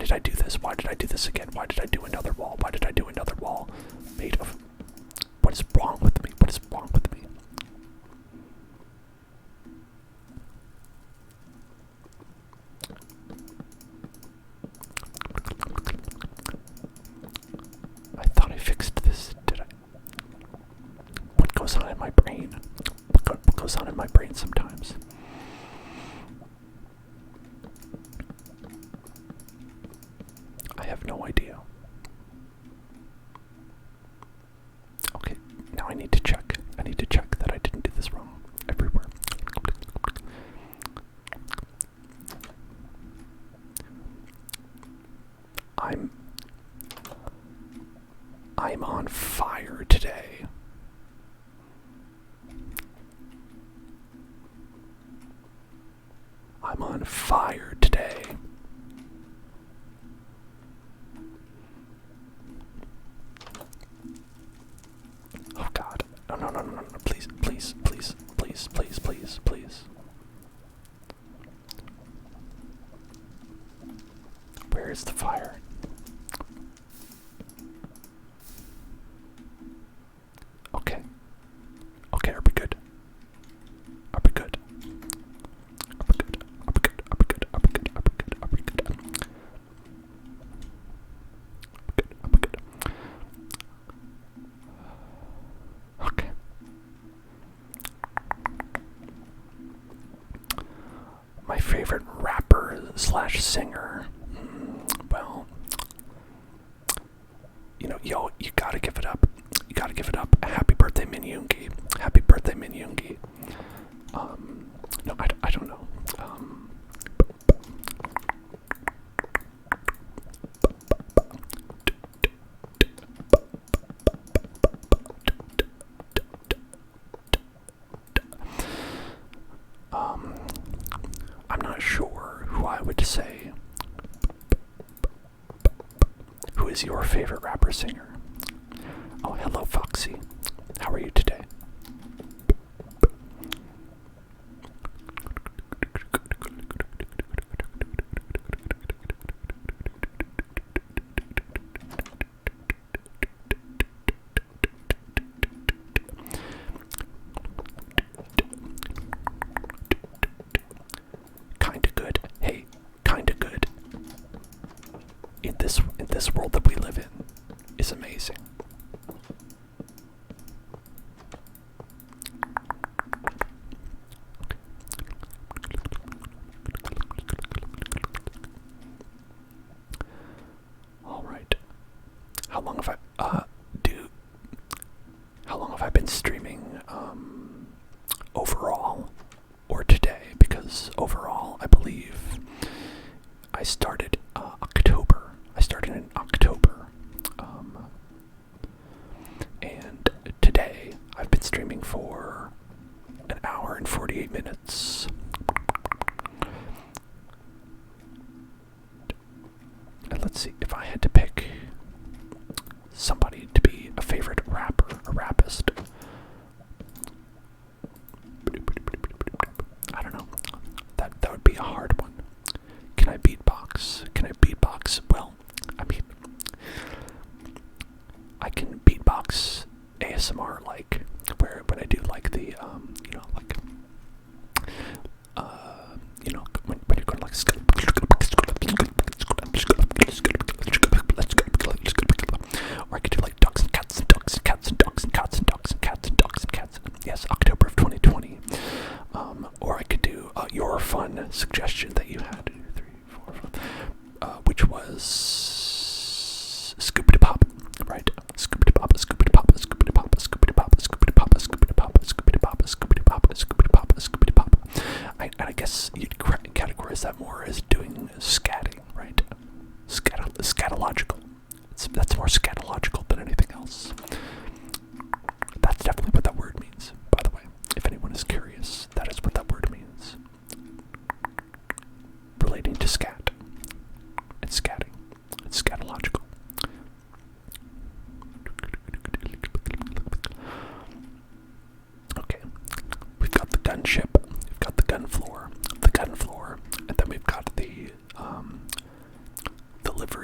did I do this? Why did I do this again? Why did I do another wall? Why did I do another wall made of... What is wrong with me? What is wrong with me? I thought I fixed this. Did I? What goes on in my brain? What goes on in my brain sometimes? I have no idea. Okay, now I need to check. I need to check that I didn't do this wrong everywhere. I'm on fire today. I'm on fire today. Oh God. No, no, no, no, no, no. Please, please, please, please, please, please, please. Where is the fire? Okay. Okay, are we good? Are we good? Are we good? Are we good? Are we good? Are we good? Are we good? Are we good? Are we good? Are we good? Okay. My favorite rapper slash singer. Well, you know, yo, you gotta give it up. You gotta give it up. Happy birthday, Minyungi. Happy birthday, Minyungi. No, I don't know. I'm not sure who I would say. Who is your favorite rapper singer? Oh, hello, Foxy. How are you today? Kinda good. Hey, kinda good. In this world that we live in is amazing. All right. How long have I been streaming overall or today? Because overall, I believe I started October. I started in October. And today I've been streaming for an hour and 48 minutes. And let's see, if I had to pick somebody to be a favorite rapper, a rappist, I don't know. That would be a hard one. Can I beatbox? Can I beatbox? Well, I mean, I can beatbox ASMR, like where when I do like the you know, like you know, when you're going like or I could do like dogs and cats and dogs and cats and dogs and cats and dogs and cats and dogs and cats. Yes, October of 2020. Or I could do your fun suggestion that you had, 2, 3, 4, 5, which was Scoopity Pop, right? Scoopity Pop, Scoopity Pop, Scoopity Pop, Scoopity Pop, Scoopity Pop, Scoopity Pop, Scoopity Pop, Scoopity Pop, Scoopity Pop, Scoopity Pop. And I guess you'd categorize that more as doing scatting, right? Scatological. That's more scatological than anything else. That's definitely what that word means, by the way. If anyone is curious, that is what that word means. Relating to scat. It's scatting. It's scatological. Okay. We've got the gunship. We've got the gun floor. And then we've got the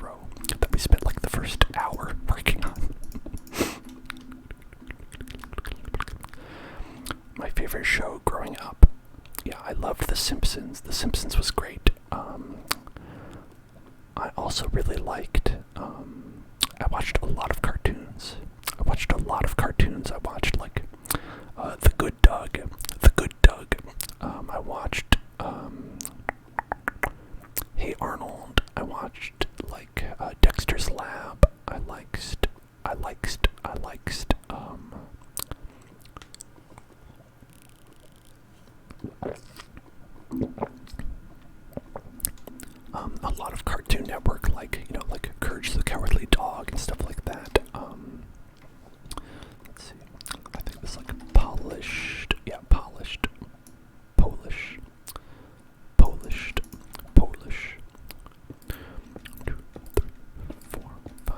row that we spent like the first hour working on. My favorite show growing up. Yeah, I loved The Simpsons. The Simpsons was great. I also really liked, I watched a lot of cartoons. I watched like, The Good Dog. I watched, Hey Arnold. I watched, like, Dexter's Lab. I liked, a lot of Cartoon Network, like, like Courage the Cowardly Dog and stuff like that. Let's see. I think it was like Polished. Yeah, Polished. Polish. 2, 3, 4, 5.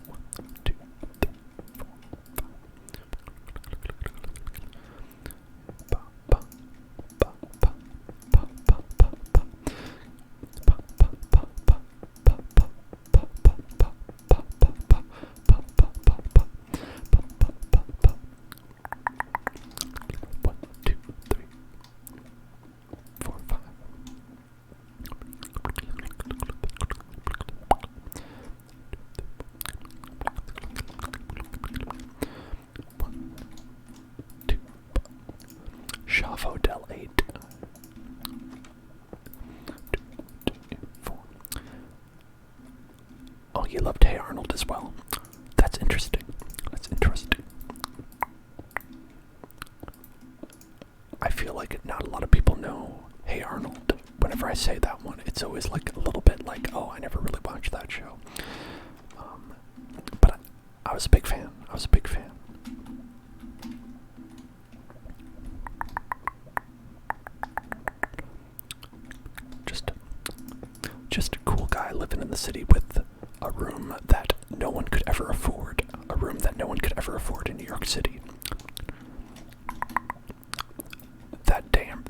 1, 2, 3, 4, 5. Shavo Del 8. 2, 4. Oh, you loved Hey Arnold as well. That's interesting. I feel like not a lot of people know Hey Arnold. Whenever I say that one, it's always like a little bit like, oh, I never really watched that show. But I was a big fan. Just a cool guy living in the city with a room that no one could ever afford. A room that no one could ever afford in New York City. That damn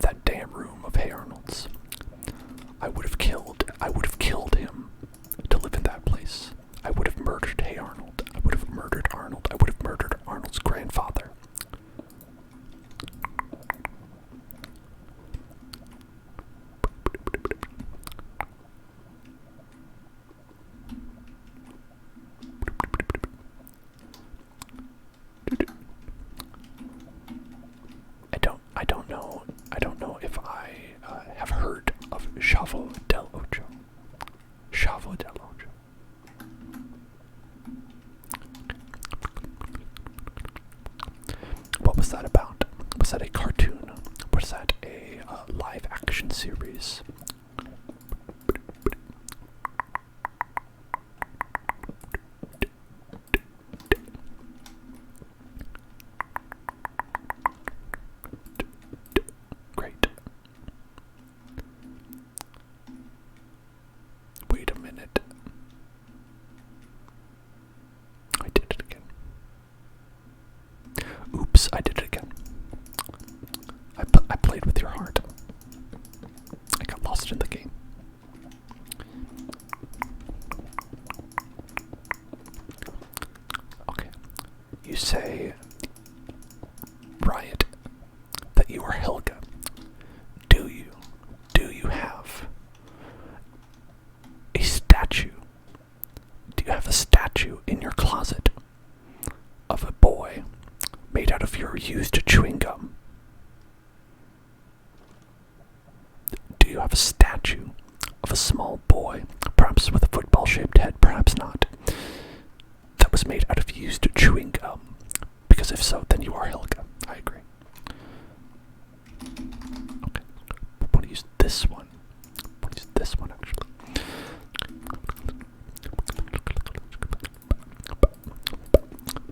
room of Hey Arnold's. I would have killed him to live in that place. I would have murdered Hey Arnold. I would have murdered Arnold. I would have murdered Arnold's grandfather. I don't know if I have heard of Chavo del Ocho. What was that about? Was that a cartoon? Was that a live action series? Great. Wait a minute. I did it again. Oops, I did it again. I played with your heart. I got lost in the game. Okay. You say, Riot, that you are Helga. Do you have a statue? Do you have a statue in your closet of a boy made out of your used chewing gum? Do you have a statue of a small boy, perhaps with a football-shaped head, perhaps not, that was made out of used chewing gum? Because if so, then you are Helga. I agree. Okay. I want to use this one. Actually.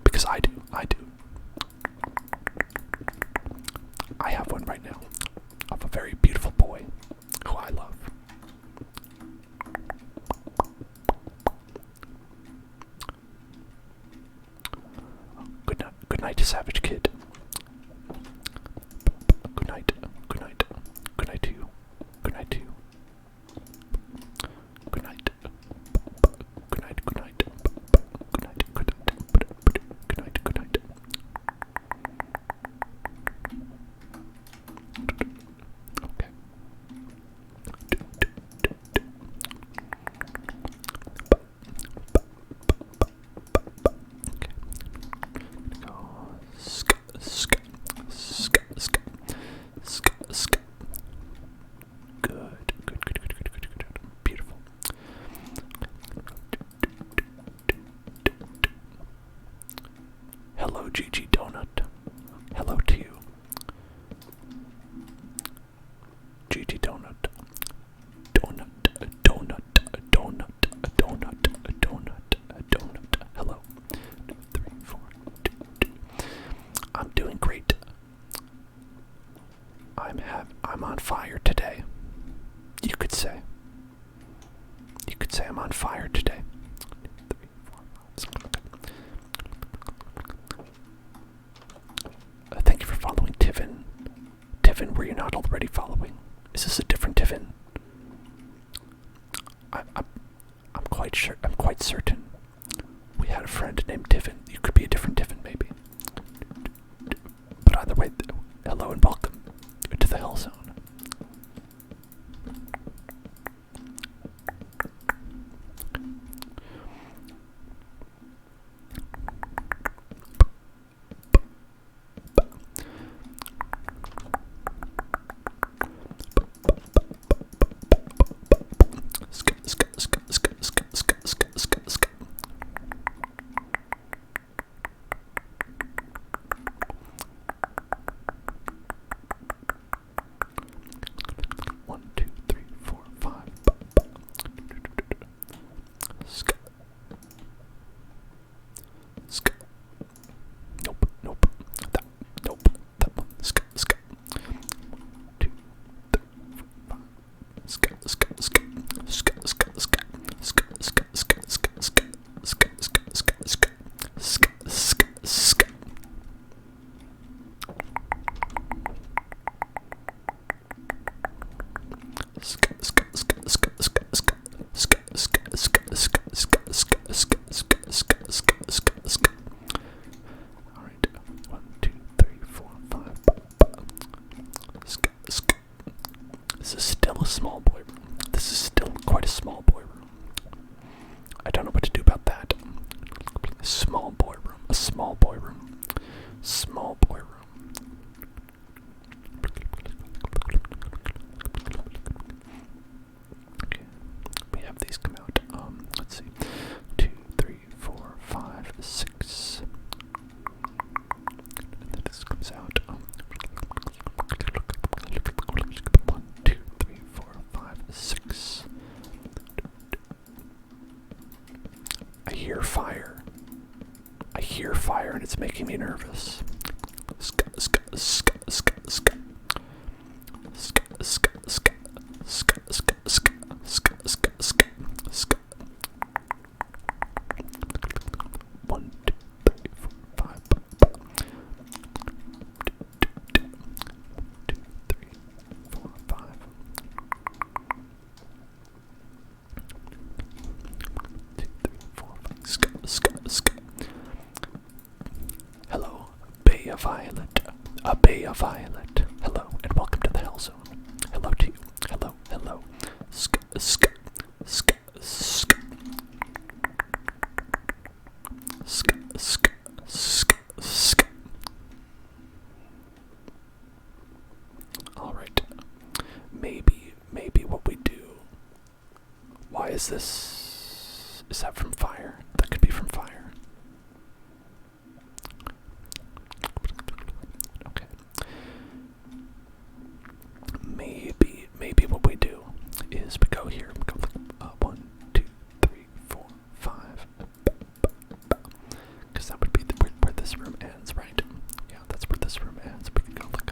Because I do. I have one right now of a very beautiful boy who I love. Good night, Savage Kid. Good night. Good night to you. Good night. could say I'm on fire today. 3, 4, 5. Thank you for following, Tivin. Tivin, were you not already following? Is this a different Tivin? I'm quite sure. I'm quite certain. We had a friend named Tivin. You could be a different Tivin, maybe. But either way, hello and welcome to the Hell Zone. One, two, three, four, five. Nope, nope. That, nope. That one. Sk. 2, 3, 4, 5. Sk. Alright, 1, 2, 3, 4, 5. This is still a small boy room. This is still quite a small boy room. I don't know what to do about that. A small boy room. A small boy room. Small boy room. Okay, we have these come out. Let's see. 2, 3, 4, 5, 6. And then this comes out. 1, 2, 3, 4, 5, 6. I hear fire. I hear fire and it's making me nervous. One, two, three, four, five. 2, 3, 4, 5. 2, 3, 4, 5. Hello, Bay of Violet. A Bay of Violet. Hello, and welcome to the Hell Zone. Hello to you. Hello, hello. Sk. Alright. Maybe what we do. Why is this? Is that from fire? That could be from fire. Okay. Maybe what we do is we go here. We go like 1, 2, 3, 4, 5. Because that would be where this room ends, right? Yeah, that's where this room ends. We can go like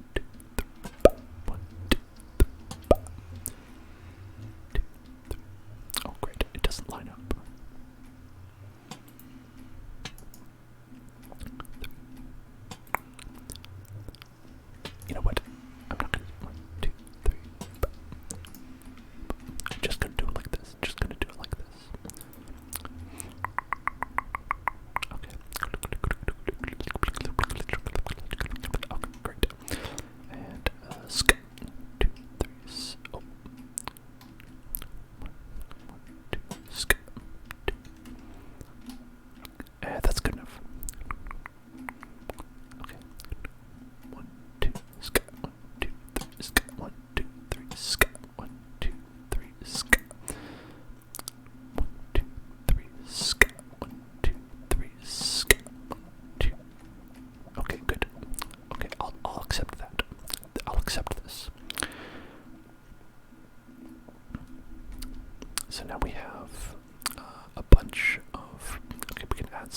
accept this. So now we have a bunch of, okay, we can add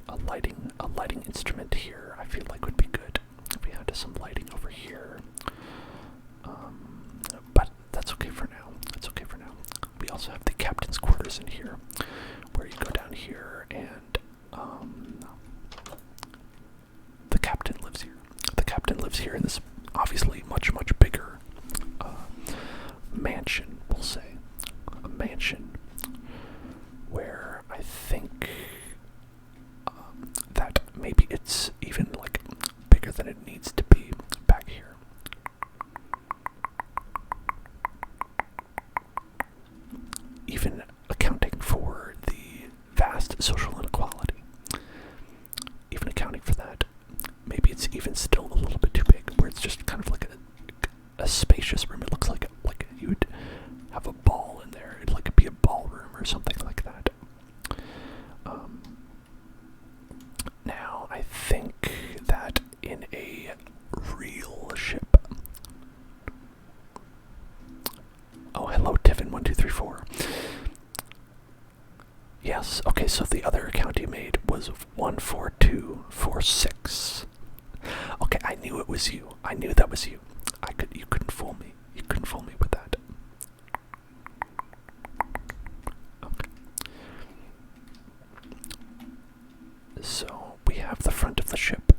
a lighting instrument here. I feel like would be good if we had some lighting over here. But that's okay for now. That's okay for now. We also have the captain's quarters in here, where you go down here and the captain lives here. The captain lives here in this obviously much bigger mansion, we'll say. A mansion where I think that maybe it's even like bigger than it needs to be back here. Even accounting for the vast social inequality. Even accounting for that, maybe it's even still a little bit too big, where it's just kind of like a spacious room. It looks like you would have a ball in there. It'd like be a ballroom or something like that. Now, I think that in a real ship. Oh, hello, Tiffin1234. Yes, okay, so the other account you made was 14246. Okay, I knew it was you. I knew that was you. You couldn't fool me. You couldn't fool me with that. Okay. So we have the front of the ship,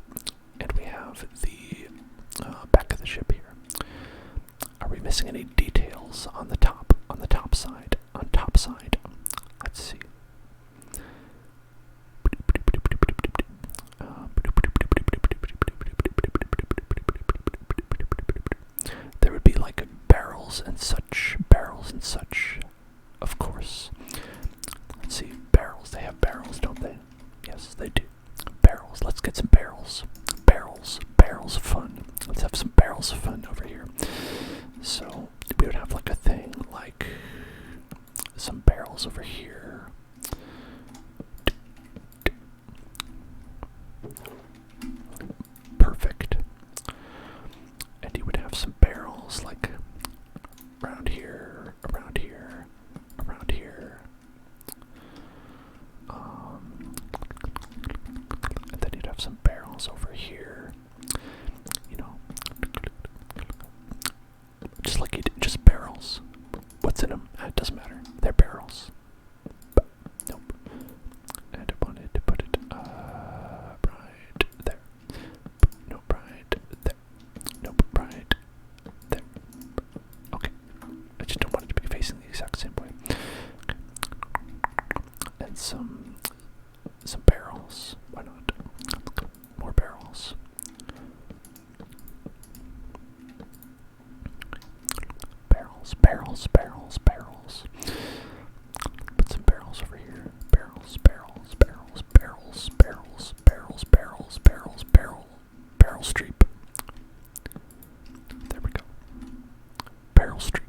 and we have the back of the ship here. Are we missing any details on the top? On the top side? On top side? Let's see. There would be like barrels and such, of course. Let's see, barrels. They have barrels, don't they? Yes, they do. Barrels. Let's get some barrels. Barrels of fun. Let's have some barrels of fun over here. So we would have like a thing like some barrels over here. Perfect. And you would have some barrels like around here, around here, around here. And then you'd have some barrels over here. You know, just like you did, just barrels. What's in them? It doesn't matter. They're barrels. But, nope. And I wanted to put it right there. Nope, right there. Nope, right there. Okay. I just don't want it to be facing the exact same way. Okay. And some barrels. Why not? More barrels. Barrels. Put some barrels over here. Barrel. Streep. There we go. Barrel Streep.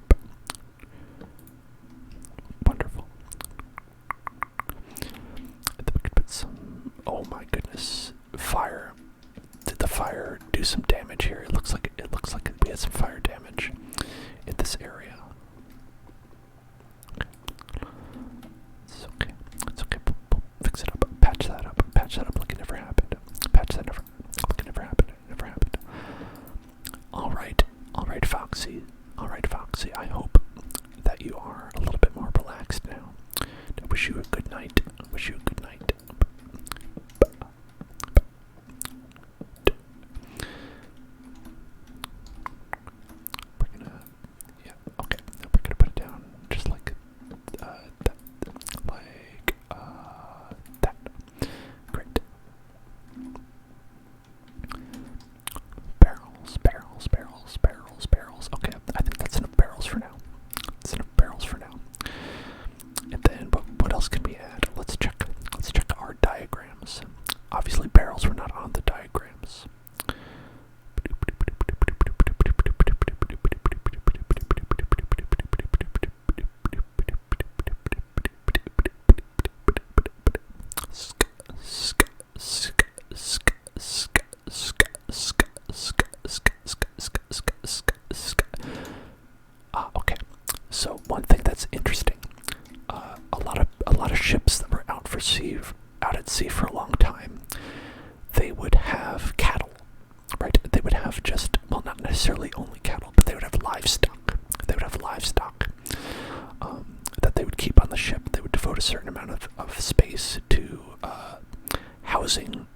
Wonderful. And then we could put some, oh my goodness, fire. Did the fire do some damage here? It looks like we had some fire damage in this area. It's okay. Fix it up. Patch that up like it never happened. Like it never happened. Alright, Foxy. I hope that you are a little bit more relaxed now. I wish you a good night. We're gonna put it down just like that. That. Great. Barrels. Okay, I think that's enough barrels for now. And then, what else can we add? Let's check our diagrams. Obviously, barrels were not on the diagrams. have just, well, not necessarily only cattle, but they would have livestock. They would have livestock that they would keep on the ship. They would devote a certain amount of space to housing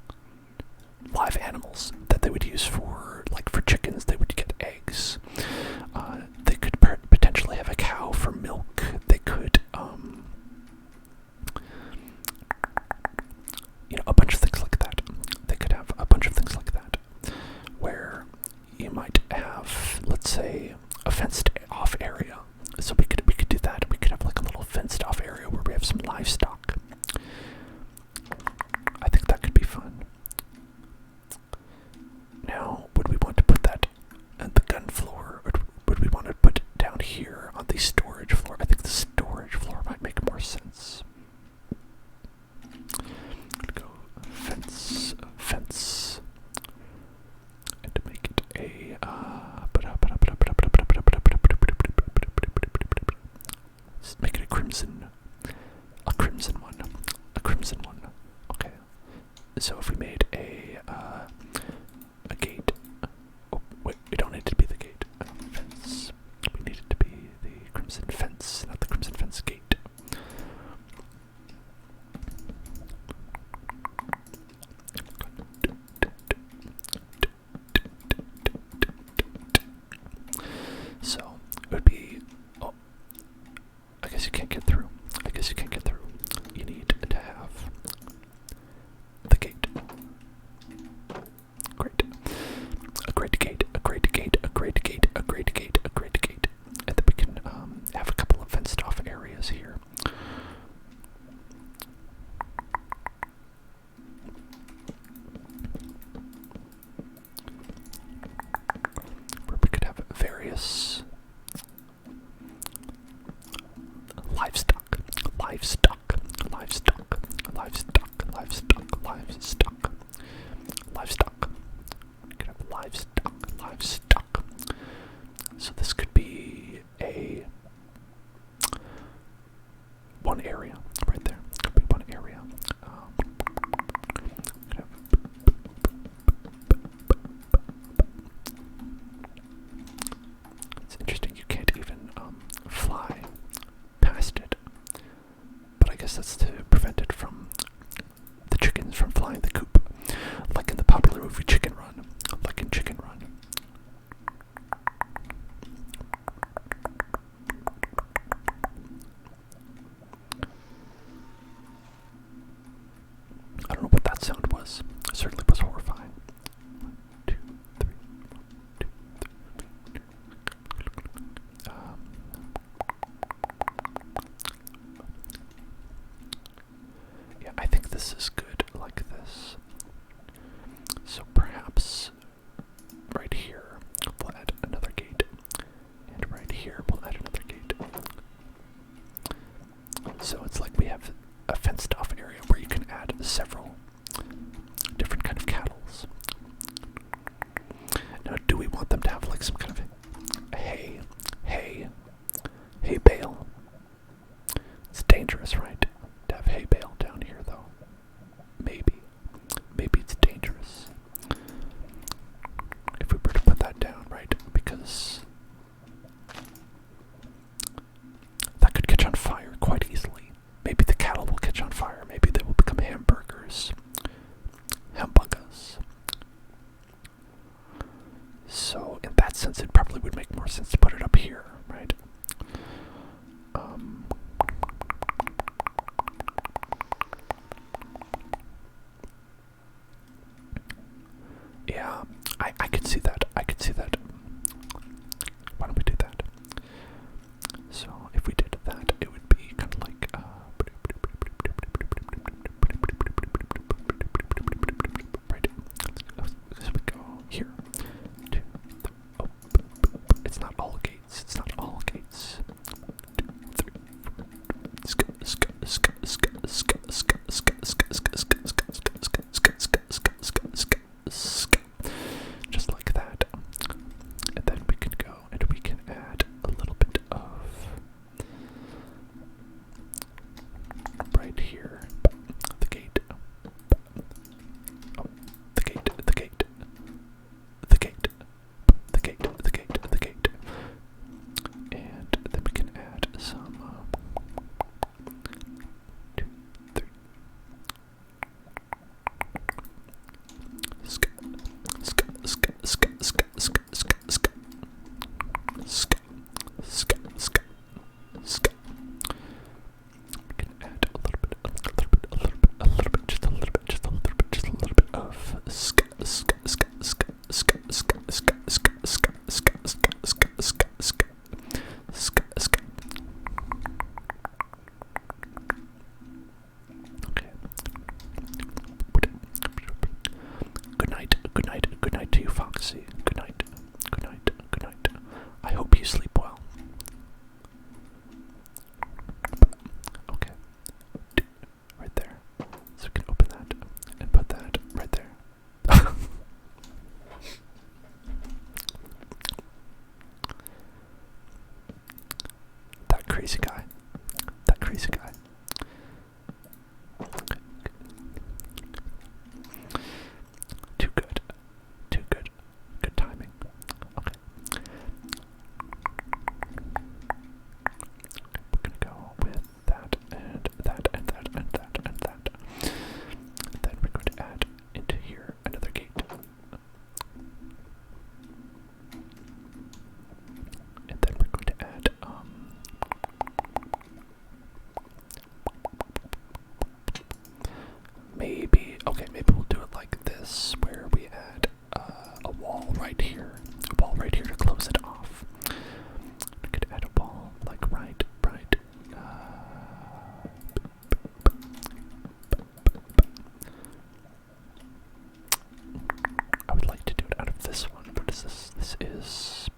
live animals that they would use for, like for chickens, they would get eggs. They could potentially have a cow for milk. They could, a bunch of things like that. They could have a bunch of things like that, where you might have, let's say, a fenced-off area. So we could do that. We could have like a little fenced-off area where we have some livestock. I think that could be fun. Now, would we want to put that at the gun floor, or would we want to put it down here on the storage floor? I think the storage floor might make more sense. Go fence, and to make it a make it a crimson one. Okay. So if we made a gate, oh wait, we don't need it to be the gate. Fence. We need it to be the crimson fence, not the crimson fence gate. So it would be, oh, I guess you can't get through. You need to have the gate. Great. A great gate. And then we can have a couple of fenced off areas here. Where we could have various livestock. We could have livestock. So this could be a one area right there. Could be one area. It's interesting. You can't even fly past it. But I guess that's to prevent it from the chickens from flying the coop, like in the popular movie Chicken Run. I don't know what that sound was. It certainly was horrifying. 1, 2, 3, 1, 2, 3. Yeah, I think this is good like this. So perhaps right here we'll add another gate, and right here we'll add another gate. So it's like we have a fenced off area where you can add several different kind of cattles. Now, do we want them to have like some kind of hay bale? It's dangerous, right? To have hay bale down here, though. Maybe it's dangerous if we were to put that down, right? Because that could catch on fire quite easily. Maybe the cattle will catch on fire. Maybe they will become hamburgers. Hamburgers. So, in that sense, it probably would make more sense to put it up here, right? Yeah, I could see that. Why don't we do that? So, if we did that, it would be kind of like, right, so we go here, it's not all gates, 2, 3, 4. Just like that. this where we add a wall right here. A wall right here to close it off. We could add a wall like right. I would like to do it out of this one. What is this? This is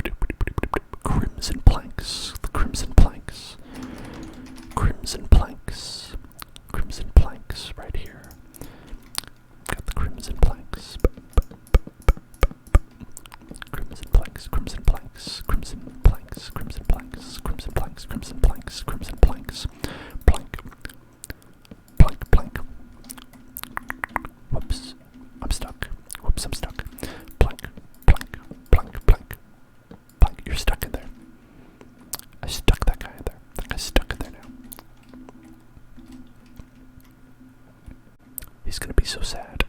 crimson planks. The crimson planks. Crimson planks. Crimson planks right here. Got the crimson planks. Crimson planks. Crimson planks. Crimson planks. Crimson planks. Crimson planks. Crimson planks. Crimson planks. Plank. Plank. Plank. Whoops. I'm stuck. Whoops, I'm stuck. Plank. Plank. Plank. Plank. Plank. You're stuck in there. I stuck that guy in there. That guy's stuck in there now. He's gonna be so sad.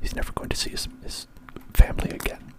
He's never going to see his family again.